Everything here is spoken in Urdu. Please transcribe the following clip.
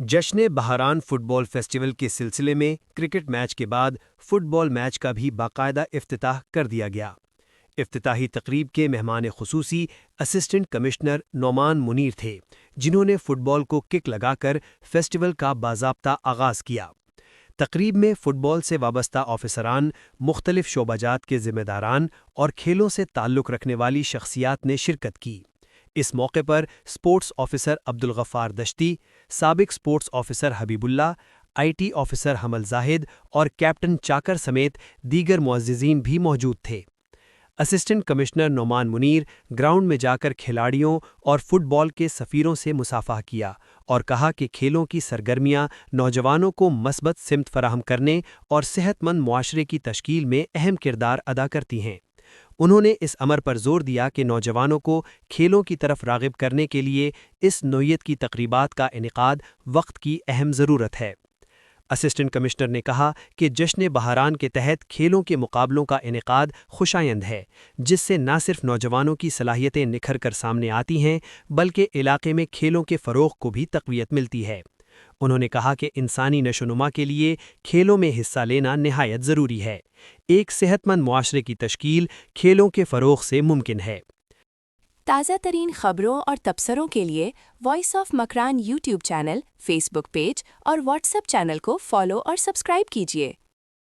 جشن بہاران فٹ بال فیسٹیول کے سلسلے میں کرکٹ میچ کے بعد فٹ بال میچ کا بھی باقاعدہ افتتاح کر دیا گیا۔ افتتاحی تقریب کے مہمان خصوصی اسسٹنٹ کمشنر نعمان منیر تھے، جنہوں نے فٹ بال کو کک لگا کر فیسٹیول کا باضابطہ آغاز کیا۔ تقریب میں فٹ بال سے وابستہ آفیسران، مختلف شعبہ جات کے ذمہ داران اور کھیلوں سے تعلق رکھنے والی شخصیات نے شرکت کی۔ اس موقع پر اسپورٹس آفیسر عبدالغفار دشتی، سابق sports officer Habib Allah, I T officer حمل زاہد اور کیپٹن چاکر سمیت دیگر معززین بھی موجود تھے۔ Assistant commissioner Noman Munir ground میں جا کر کھلاڑیوں اور فٹ بال کے سفیروں سے مصافحہ کیا اور کہا کہ کھیلوں کی سرگرمیاں نوجوانوں کو مثبت سمت فراہم کرنے اور صحت مند معاشرے کی تشکیل میں اہم کردار ادا کرتی ہیں۔ انہوں نے اس امر پر زور دیا کہ نوجوانوں کو کھیلوں کی طرف راغب کرنے کے لیے اس نوعیت کی تقریبات کا انعقاد وقت کی اہم ضرورت ہے۔ اسسٹنٹ کمشنر نے کہا کہ جشن بہاران کے تحت کھیلوں کے مقابلوں کا انعقاد خوشایند ہے، جس سے نہ صرف نوجوانوں کی صلاحیتیں نکھر کر سامنے آتی ہیں بلکہ علاقے میں کھیلوں کے فروغ کو بھی تقویت ملتی ہے۔ انہوں نے کہا کہ انسانی نشوونما کے لیے کھیلوں میں حصہ لینا نہایت ضروری ہے۔ ایک صحت مند معاشرے کی تشکیل کھیلوں کے فروغ سے ممکن ہے۔ تازہ ترین خبروں اور تبصروں کے لیے voice of Makran YouTube channel, Facebook page اور واٹس ایپ چینل کو فالو اور سبسکرائب کیجیے۔